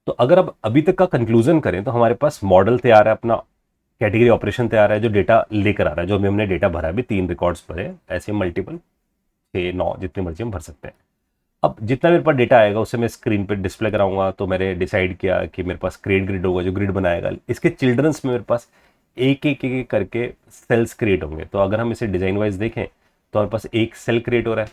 तो अगर अब अभी तक का कंक्लूजन करें तो हमारे पास मॉडल तैयार है, अपना कैटेगरी ऑपरेशन तैयार है, जो डेटा लेकर आ रहा है, जो अभी हमने डेटा भरा है, अभी 3 रिकॉर्ड्स भरे, ऐसे मल्टीपल 6 9 जितने मर्जी हम भर सकते हैं। अब जितना मेरे पास डेटा आएगा उसे मैं स्क्रीन पे डिस्प्ले कराऊंगा। तो मैंने डिसाइड किया कि मेरे पास क्रिएट ग्रिड होगा, जो ग्रिड बनाएगा, इसके चिल्ड्रंस में मेरे पास एक करके सेल्स क्रिएट होंगे। तो अगर हम इसे डिजाइन वाइज देखें तो हमारे पास एक सेल क्रिएट हो रहा है,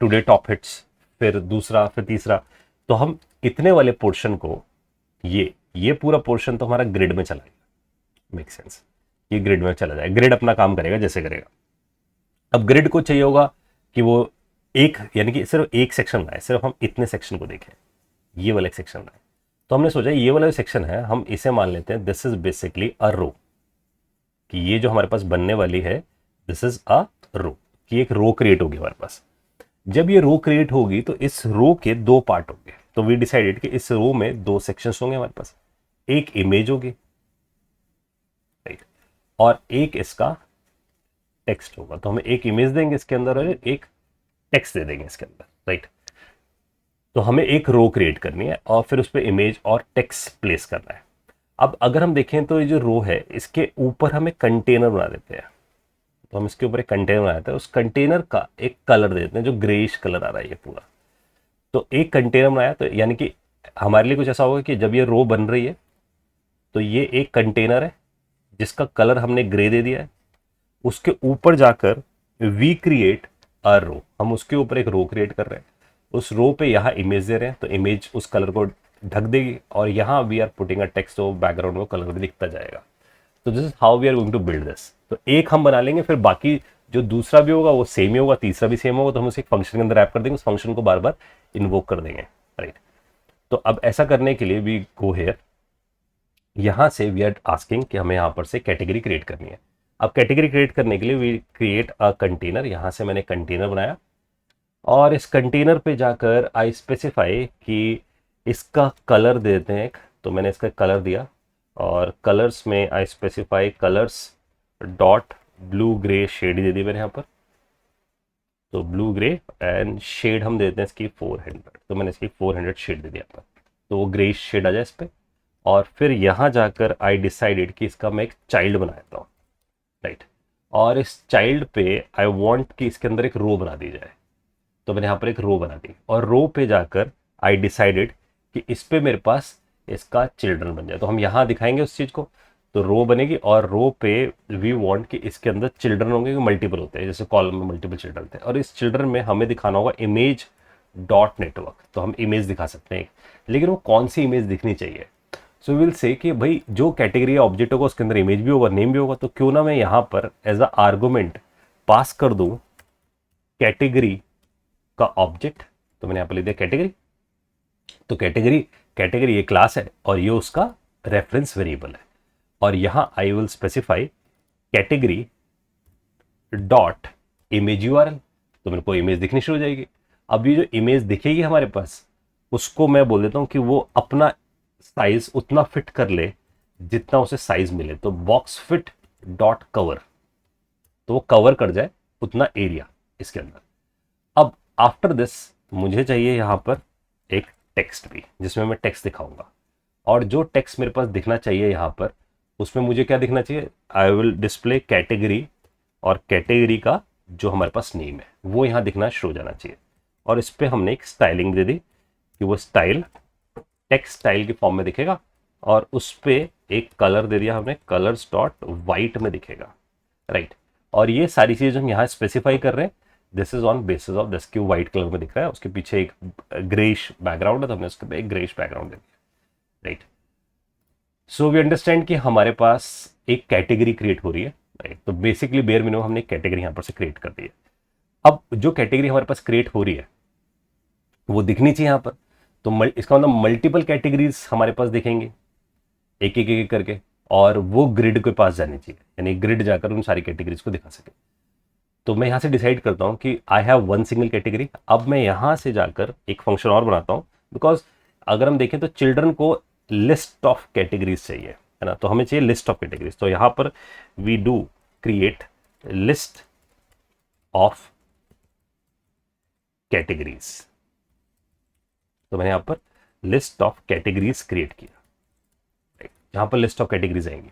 टुडे टॉप हिट्स, फिर दूसरा, फिर तीसरा। तो हम इतने वाले पोर्शन को, ये पूरा पोर्शन तो हमारा ग्रिड में चला जाएगा। Make sense? ये ग्रिड में चला जाएगा, ग्रिड अपना काम करेगा जैसे करेगा। अब ग्रिड को चाहिए होगा कि वो एक, यानी कि सिर्फ एक सेक्शन लाए, सिर्फ हम इतने सेक्शन को देखें, ये वाला एक सेक्शन लाए। तो हमने सोचा ये वाला सेक्शन है, हम इसे मान लेते हैं दिस इज बेसिकली अ रो, कि ये जो हमारे पास बनने वाली है दिस इज अ रो, कि एक रो क्रिएट होगी हमारे पास। जब ये रो क्रिएट होगी तो इस रो के 2 पार्ट होंगे। तो वी डिसाइडेड कि इस रो में 2 सेक्शंस होंगे हमारे पास, एक इमेज होगी, राइट, और एक इसका टेक्स्ट होगा। तो हमें एक इमेज देंगे इसके अंदर और एक टेक्स्ट दे देंगे इसके अंदर, राइट। तो हमें एक रो क्रिएट करनी है और फिर उस पर इमेज और टेक्स्ट प्लेस करना है। अब अगर हम देखें तो ये जो रो है इसके ऊपर हम एक कंटेनर बना देते हैं। तो हम इसके ऊपर एक कंटेनर बनाते हैं, उस कंटेनर का एक कलर दे देते हैं, जो ग्रेइश कलर आ रहा है ये पूरा। तो एक कंटेनर बनाया, तो यानी कि हमारे लिए कुछ ऐसा होगा कि जब ये रो बन रही है तो ये एक कंटेनर है जिसका कलर हमने ग्रे दे दिया है। उसके ऊपर जाकर वी क्रिएट अ रो, हम उसके ऊपर एक रो क्रिएट कर रहे हैं। उस रो पे यहाँ इमेज दे रहे हैं, तो इमेज उस कलर को ढक देगी, और यहाँ we are putting a text, तो बैकग्राउंड में कलर भी दिखता जाएगा। तो this is how we are going to build this. तो एक हम बना लेंगे, फिर बाकी जो दूसरा भी होगा वो सेम ही होगा, तीसरा भी सेम होगा, तो हम उसे एक फंक्शन के अंदर ऐप कर देंगे, उस फंक्शन को बार बार इन्वोक कर देंगे, राइट। तो अब ऐसा करने के लिए वी गो हेयर, यहां से वी आर आस्किंग कि हमें यहां पर से कैटेगरी क्रिएट करनी है। अब कैटेगरी क्रिएट करने के लिए वी क्रिएट अ कंटेनर, यहां से मैंने कंटेनर बनाया, और इस कंटेनर पे जाकर आई स्पेसिफाई कि इसका कलर देते हैं एक। तो मैंने इसका कलर दिया, और कलर्स में I specify colours dot blue grey shade दे दी मैंने यहाँ पर। तो ब्लू ग्रे एंड शेड हम देते हैं इसकी 400, तो मैंने इसकी 400 शेड दे दिया यहाँ पर, तो वो ग्रे शेड आ जाए इस पर। और फिर यहाँ जाकर आई डिसाइडेड कि इसका मैं एक चाइल्ड बना देता हूँ, राइट। और इस चाइल्ड पे आई वॉन्ट कि इसके अंदर एक रो बना दी जाए। तो मैंने यहाँ पर एक रो बना दी, और रो पे जाकर आई डिसाइडेड कि इस पे मेरे पास इसका चिल्ड्रन बन जाए। तो हम यहाँ दिखाएंगे उस चीज़ को। तो रो बनेगी, और रो पे वी वांट कि इसके अंदर चिल्ड्रन होंगे, मल्टीपल होते हैं, जैसे कॉलम में मल्टीपल चिल्ड्रन थे, और इस चिल्ड्रन में हमें दिखाना होगा इमेज डॉट नेटवर्क। तो हम इमेज दिखा सकते हैं, लेकिन वो कौन सी इमेज दिखनी चाहिए। सो विल से कि भाई जो कैटेगरी या ऑब्जेक्ट होगा उसके अंदर इमेज भी होगा, नेम भी होगा, तो क्यों ना मैं यहाँ पर एज अ आर्गुमेंट पास कर दूं कैटेगरी का ऑब्जेक्ट। तो मैंने यहाँ पर लिख दिया कैटेगरी। तो कैटेगरी, कैटेगरी ये क्लास है और ये उसका रेफरेंस वेरिएबल है, और यहां I will specify category dot image URL. तो मेरे को इमेज दिखनी शुरू हो जाएगी। अब ये जो इमेज दिखेगी हमारे पास, उसको मैं बोल देता हूं कि वो अपना साइज उतना फिट कर ले जितना उसे साइज मिले। तो बॉक्स फिट डॉट कवर, तो वो कवर कर जाए उतना एरिया इसके अंदर। अब आफ्टर दिस मुझे चाहिए यहां पर एक टेक्स्ट भी, जिसमें मैं टेक्स्ट दिखाऊंगा। और जो टेक्स्ट मेरे पास दिखना चाहिए यहाँ पर, उसमें मुझे क्या दिखना चाहिए, आई विल डिस्प्ले कैटेगरी, और कैटेगरी का जो हमारे पास नेम है वो यहाँ दिखना शुरू हो जाना चाहिए। और इस पर हमने एक स्टाइलिंग दे दी कि वो स्टाइल टेक्स्ट स्टाइल की फॉर्म में दिखेगा, और उस पर एक कलर दे दिया हमने, कलर्स डॉट वाइट में दिखेगा, राइट। और ये सारी चीज़ हम यहाँ स्पेसिफाई कर रहे हैं, this is on basis of this की व्हाइट कलर में दिख रहा है, उसके पीछे एक ग्रेइश बैकग्राउंड है, तो हमने उसके पे एक ग्रेइश बैकग्राउंड दे दिया, राइट। सो वी अंडरस्टैंड कि हमारे पास एक कैटेगरी क्रिएट हो रही है, राइट। तो बेसिकली बेयर मिनिमम हमने एक कैटेगरी यहाँ पर से क्रिएट कर दी है। अब जो कैटेगरी हमारे पास क्रिएट हो रही है वो दिखनी चाहिए यहाँ पर। तो इसका मतलब मल्टीपल कैटेगरीज हमारे पास दिखेंगे एक करके, और वो ग्रिड के पास जानी चाहिए, यानी ग्रिड जाकर उन सारी कैटेगरीज को दिखा सके। तो मैं यहाँ से डिसाइड करता हूँ कि I have one single category. अब मैं यहाँ से जाकर एक फंक्शन और बनाता हूँ, बिकॉज अगर हम देखें तो चिल्ड्रन को लिस्ट ऑफ कैटेगरीज चाहिए, है ना। तो हमें चाहिए लिस्ट ऑफ कैटेगरीज। तो यहाँ पर we do create list of categories. तो मैंने यहाँ पर लिस्ट ऑफ कैटेगरीज क्रिएट किया, राइट, जहां पर लिस्ट ऑफ कैटेगरीज आएंगी।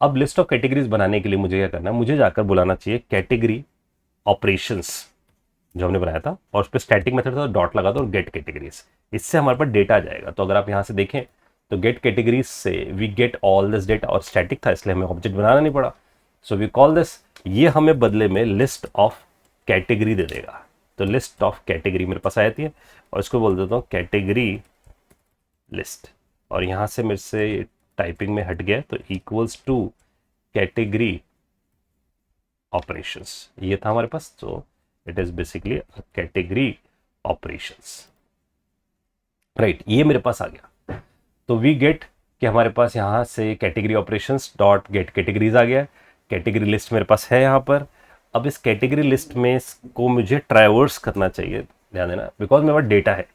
अब लिस्ट ऑफ कैटेगरीज बनाने के लिए मुझे क्या करना है, मुझे जाकर बुलाना चाहिए कैटेगरी ऑपरेशंस जो हमने बनाया था, और उस पर स्टैटिक मेथड था, डॉट लगा दो और गेट कैटेगरीज। इससे हमारे पास डेटा आ जाएगा। तो अगर आप यहां से देखें तो गेट कैटेगरीज से we get all this data, और स्टैटिक था इसलिए हमें ऑब्जेक्ट बनाना नहीं पड़ा। सो वी कॉल दिस, ये हमें बदले में लिस्ट ऑफ कैटेगरी दे देगा। तो लिस्ट ऑफ कैटेगरी मेरे पास आ जाती है, और इसको बोल देता हूँ कैटेगरी लिस्ट, और यहां से मेरे से टाइपिंग में हट गया, तो इक्वल्स टू कैटेगरी ऑपरेशंस, ये था हमारे पास। तो it is basically category operations, right, ये मेरे पास आ गया। तो वी गेट कि हमारे पास यहाँ से category operations dot get categories आ गया। कैटेगरी लिस्ट मेरे पास है यहाँ पर। अब इस कैटेगरी लिस्ट में इसको मुझे ट्रैवर्स करना चाहिए, ध्यान देना, बिकॉज मेरे पास डेटा है।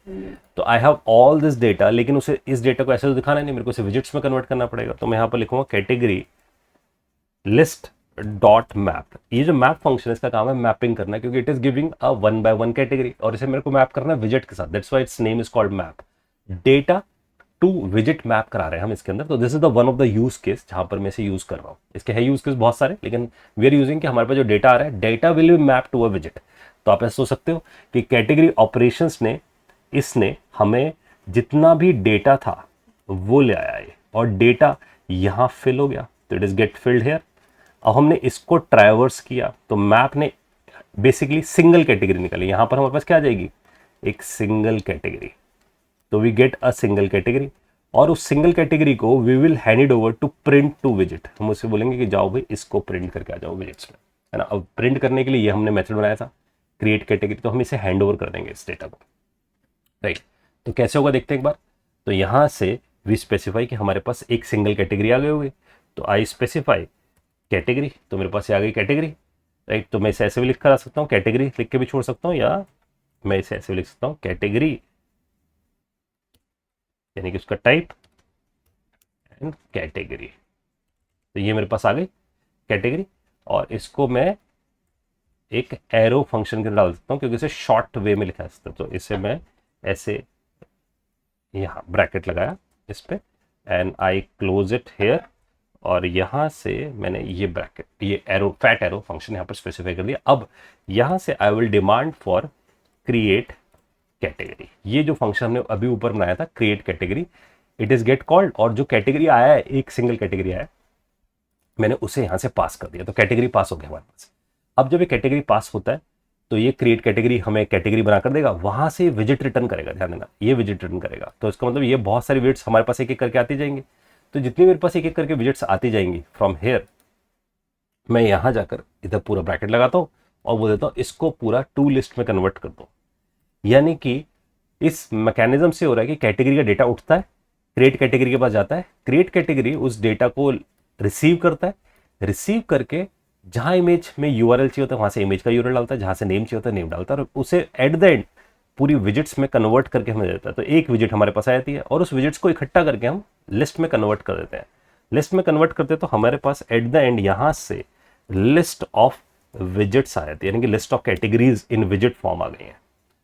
तो I have all this data, लेकिन उसे इस डेटा को ऐसे तो दिखाना नहीं, मेरे को इसे विजिट्स में कन्वर्ट करना पड़ेगा। तो मैं यहाँ पर लिखूंगा कैटेगरी लिस्ट डॉट मैप। ये जो मैप फंक्शन है इसका काम है मैपिंग करना, क्योंकि it is giving a 1 by 1 category, और इसे मेरे को मैप करना है विजिट के साथ। That's why its name is called map. Data to visit map करा रहे हैं हम इसके अंदर। तो this is the one of the use case जहां पर मैं इसे यूज कर रहा हूँ। इसके है यूज केस बहुत सारे, लेकिन वी आर यूजिंग कि हमारे पास जो डेटा आ रहा है, data will be map to a visit. तो आप ऐसे सोच सकते हो कि कैटेगरी ऑपरेशंस ने, इसने हमें जितना भी डेटा था वो ले आया है, और डेटा यहां फिल हो गया, तो it is get filled here. अब हमने इसको ट्रैवर्स किया, तो मैप ने बेसिकली सिंगल कैटेगरी निकाली। यहां पर हमारे पास क्या आ जाएगी, एक सिंगल कैटेगरी। तो we get a single category, और उस सिंगल कैटेगरी को we will hand it over to print to विजिट। हम उससे बोलेंगे कि जाओ भाई इसको प्रिंट करके आ जाओ विजिट्स में, है ना। अब प्रिंट करने के लिए ये हमने मेथड बनाया था क्रिएट कैटेगरी, तो हम इसे हैंड ओवर कर देंगे इस डेटा को, राइट। तो कैसे होगा देखते हैं एक बार। तो यहां से वी स्पेसिफाई कि हमारे पास एक सिंगल कैटेगरी आ गई होगी। तो आई स्पेसिफाई कैटेगरी, तो मेरे पास ये आ गई कैटेगरी, राइट। तो मैं इसे ऐसे भी लिख कर आ सकता हूँ, कैटेगरी लिख के भी छोड़ सकता हूँ, या मैं इसे ऐसे भी लिख सकता हूँ कैटेगरी, यानी कि उसका टाइप एंड कैटेगरी। तो ये मेरे पास आ गई कैटेगरी, और इसको मैं एक एरो फंक्शन के अंदर डाल सकता हूँ, क्योंकि इसे शॉर्ट वे में लिखा सकता हूँ। तो इसे मैं ऐसे यहाँ ब्रैकेट लगाया इस पे, and I close it here, और यहां से मैंने ये ब्रैकेट, ये एरो, फैट एरो फंक्शन यहाँ पर स्पेसिफाई कर दिया। अब यहां से I will demand for create category. ये जो फंक्शन हमने अभी ऊपर बनाया था create category, it is gate called, और जो कैटेगरी आया है, एक सिंगल कैटेगरी आया है, मैंने उसे यहां से पास कर दिया। तो कैटेगरी पास हो गया हमारे पास। अब जब ये कैटेगरी पास होता है, तो ये क्रिएट कैटेगरी हमें कैटेगरी बना कर देगा, वहां से विजिट रिटर्न करेगा, ध्यान देना, ये विजिट रिटर्न करेगा। तो इसका मतलब ये बहुत सारी विजिट्स हमारे पास एक एक करके आती जाएंगी। तो जितनी मेरे पास एक एक करके विजिट्स आती जाएंगी फ्रॉम हेयर, मैं यहां जाकर इधर पूरा ब्रैकेट लगाता हूं और बोल देता हूं इसको पूरा टू लिस्ट में कन्वर्ट कर दो। यानी कि इस मैकेनिज्म से हो रहा है कि कैटेगरी का डेटा उठता है, क्रिएट कैटेगरी के पास जाता है, क्रिएट कैटेगरी उस डेटा को रिसीव करता है, रिसीव करके जहां इमेज में यूआरएल चाहिए होता है वहां से इमेज का यूआरएल डालता है, जहां से नेम चाहिए होता है नेम डालता है, और उसे एट द एंड पूरी विजिट्स में कन्वर्ट करके हमें देता है। तो एक विजिट हमारे पास आ जाती है, और उस विजिट्स को इकट्ठा करके हम लिस्ट में कन्वर्ट कर देते हैं। लिस्ट में कन्वर्ट करते हैं तो हमारे पास एट द एंड यहां से लिस्ट ऑफ विजिट्स आ जाती है, यानी कि list of categories in visit form आ गई है,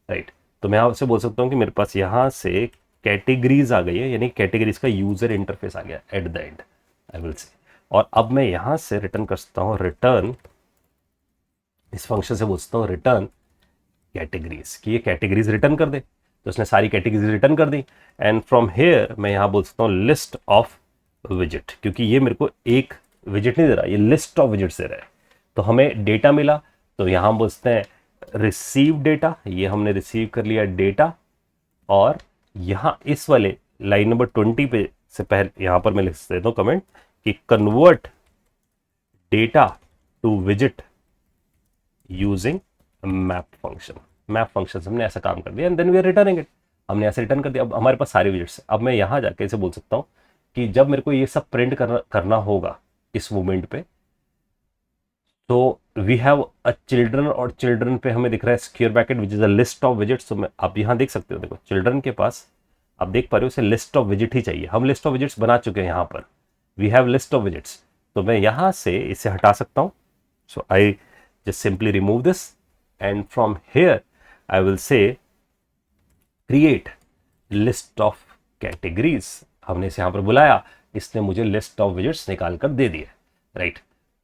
राइट। तो मैं आपसे बोल सकता हूं कि मेरे पास यहां से कैटेगरीज आ गई है, यानी कैटेगरीज का यूजर इंटरफेस आ गया at the end, I will से। और अब मैं यहां से रिटर्न कर सकता हूं, रिटर्न, इस फंक्शन से बोल सकता हूं रिटर्न कैटेगरीज, कि ये कैटेगरीज रिटर्न कर दे। तो उसने सारी कैटेगरीज रिटर्न कर दी, एंड फ्रॉम हेयर मैं यहां बोल सकता हूं लिस्ट ऑफ विजिट, क्योंकि ये मेरे को एक विजिट नहीं दे रहा, ये लिस्ट ऑफ विजिट्स दे रहा है। तो हमें डेटा मिला, तो यहां बोलते हैं रिसीव डेटा, ये हमने रिसीव कर लिया डेटा। और यहां इस वाले लाइन नंबर 20 पे से पहले यहां पर मैं लिख देता हूं कमेंट कि कन्वर्ट डेटा टू विजिट using map function. Map function से हमने ऐसा काम कर दिया, and then we are returning it. हमने ऐसे रिटर्न कर दिया। अब हमारे पास सारे विजिट्स है। अब मैं यहां जाके इसे बोल सकता हूं कि जब मेरे को ये सब प्रिंट करना होगा इस मोमेंट पे, तो वी हैव अ चिल्ड्रन, और चिल्ड्रन पे हमें दिख रहा है square bracket which is a list of visits. तो मैं आप यहां देख सकते हो, देखो चिल्ड्रन के पास आप देख पा रहे हो उसे लिस्ट ऑफ विजिट ही चाहिए। हम लिस्ट ऑफ विजिट्स बना चुके हैं, यहां पर we have list of visits. तो मैं यहां से इसे हटा सकता हूं। So I just simply remove this, and from here I will say create list of categories, हमने इसे यहाँ पर बुलाया, इसने मुझे लिस्ट ऑफ विजिट्स निकाल कर दे दिए, राइट।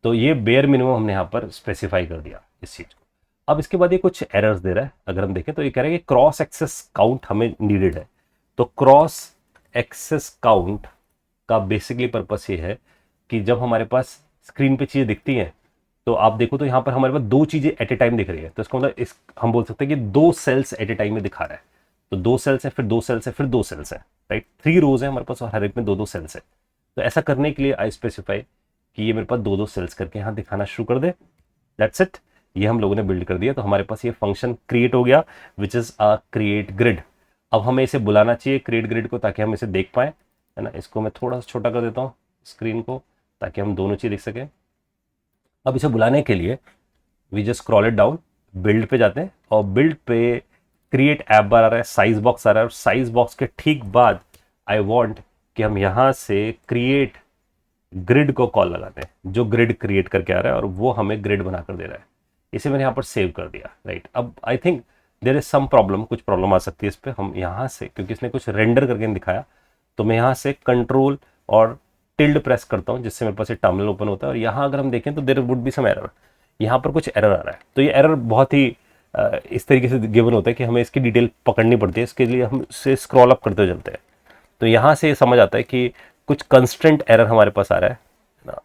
तो ये बेयर मिनिमम हमने यहाँ पर स्पेसिफाई कर दिया इस चीज़ को। अब इसके बाद ये कुछ एरर्स दे रहा है, अगर हम देखें तो ये कह रहा है कि क्रॉस एक्सेस काउंट हमें नीडेड है। तो क्रॉस एक्सेस काउंट का बेसिकली पर्पस ये है कि जब हमारे पास स्क्रीन पे चीज़ें दिखती हैं तो आप देखो तो यहाँ पर हमारे पास दो चीज़ें एट ए टाइम दिख रही है, तो इसका मतलब इस हम बोल सकते हैं कि दो सेल्स एट ए टाइम में दिखा रहा है। तो दो सेल्स है, फिर दो सेल्स है, फिर दो सेल्स है, राइट। 3 रोज है हमारे पास और हर एक में दो दो सेल्स है। तो ऐसा करने के लिए आई स्पेसिफाई कि ये मेरे पास दो दो सेल्स करके यहाँ दिखाना शुरू कर दे। दैट्स इट, ये हम लोगों ने बिल्ड कर दिया। तो हमारे पास ये फंक्शन क्रिएट हो गया which is a create grid. अब हमें इसे बुलाना चाहिए क्रिएट ग्रिड को ताकि हम इसे देख पाए, है ना। इसको मैं थोड़ा सा छोटा कर देता हूँ स्क्रीन को ताकि हम दोनों चीज देख सकें। अब इसे बुलाने के लिए we just scroll it down, build पे जाते हैं और बिल्ड पे क्रिएट ऐप बार आ रहा है, साइज बॉक्स आ रहा है, और साइज बॉक्स के ठीक बाद आई वांट कि हम यहाँ से क्रिएट ग्रिड को कॉल लगाते हैं, जो ग्रिड क्रिएट करके आ रहा है और वो हमें ग्रिड बनाकर दे रहा है। इसे मैंने यहाँ पर सेव कर दिया, राइट। अब I think there is some problem, कुछ प्रॉब्लम आ सकती है इस पर। हम यहाँ से, क्योंकि इसने कुछ रेंडर करके नहीं दिखाया, तो मैं यहाँ से कंट्रोल और टिल्ड प्रेस करता हूँ जिससे मेरे पास ये टर्मिनल ओपन होता है। और यहाँ अगर हम देखें तो there would be some error, यहाँ पर कुछ एरर आ रहा है। तो ये एरर बहुत ही इस तरीके से गिवन होता है कि हमें इसकी डिटेल पकड़नी पड़ती है। इसके लिए हम इसे स्क्रॉल अप करते हुए चलते हैं। तो यहाँ से समझ आता है कि कुछ कंस्टेंट एरर हमारे पास आ रहा है ना,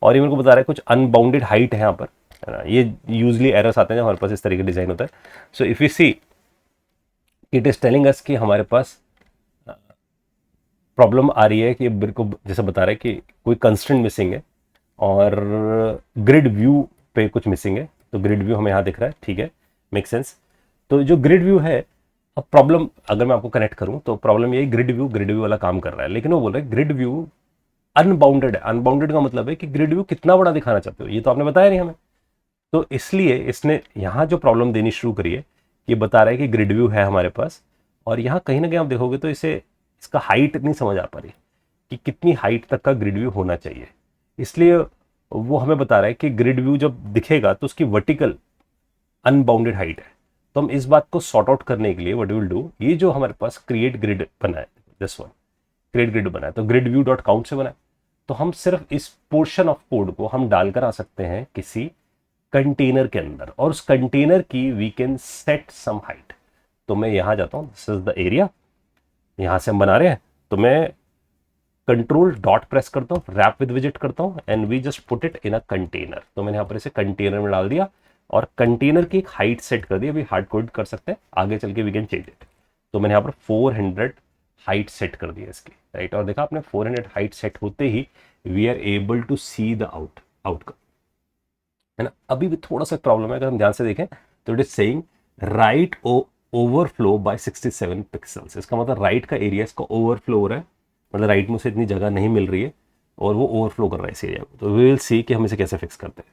और ये मेरे को बता रहा है कुछ अनबाउंडेड हाइट है यहाँ पर, है ना। ये यूजली एरर्स आते हैं जब हमारे पास इस तरीके का डिजाइन होता है। So if you see it is telling us कि हमारे पास प्रॉब्लम आ रही है कि मेरे को जैसे बता रहा है कि कोई कंस्टेंट मिसिंग है और ग्रिड व्यू पे कुछ मिसिंग है। तो ग्रिड व्यू हमें यहाँ दिख रहा है, ठीक है, मेक सेंस। तो जो ग्रिड व्यू है, अब प्रॉब्लम अगर मैं आपको कनेक्ट करूं तो प्रॉब्लम ये ग्रिड व्यू वाला काम कर रहा है, लेकिन वो बोल रहा है ग्रिड व्यू अनबाउंडेड है। अनबाउंडेड का मतलब है कि ग्रिड व्यू कितना बड़ा दिखाना चाहते हो, ये तो आपने बताया नहीं हमें। तो इसलिए इसने यहाँ जो प्रॉब्लम देनी शुरू करी है, ये बता रहा है कि ग्रिड व्यू है हमारे पास, और यहाँ कहीं ना कहीं आप देखोगे तो इसे इसका हाइट नहीं समझ आ पा रही कि कितनी हाइट तक का ग्रिड व्यू होना चाहिए। इसलिए वो हमें बता रहा है कि ग्रिड व्यू जब दिखेगा तो उसकी वर्टिकल अनबाउंडेड हाइट है। तो हम इस बात को सॉर्ट आउट करने के लिए व्हाट वी विल डू, ये जो हमारे पास क्रिएट ग्रिड बना है, दिस वन क्रिएट ग्रिड बना है, तो ग्रिड व्यू डॉट काउंट से बना है। तो हम सिर्फ इस पोर्शन ऑफ कोड को हम डालकर आ सकते हैं किसी कंटेनर के अंदर, और उस कंटेनर की we can set some height. तो मैं यहां जाता हूं, दिस इज द एरिया, यहां से हम बना रहे हैं। तो मैं कंट्रोल डॉट प्रेस करता हूं, रैप विद विजिट करता हूं, and we just put it in a container. तो मैंने यहां पर इसे कंटेनर में डाल दिया और कंटेनर की एक हाइट सेट कर दी। अभी हार्ड कोड कर सकते हैं, आगे चल के वी कैन चेंज इट। तो मैंने यहाँ पर 400 हाइट सेट कर दी है इसकी, राइट। और देखा आपने 400 हाइट सेट होते ही we are able to see the outcome, है ना। अभी भी थोड़ा सा प्रॉब्लम है, अगर हम ध्यान से देखें तो it is saying right overflow by 67 pixels. इसका मतलब राइट का एरिया इसका ओवरफ्लो हो रहा है, मतलब राइट में उसे इतनी जगह नहीं मिल रही है और वो ओवरफ्लो कर रहा है इस एरिया को। तो वी विल सी कि हम इसे कैसे फिक्स करते हैं।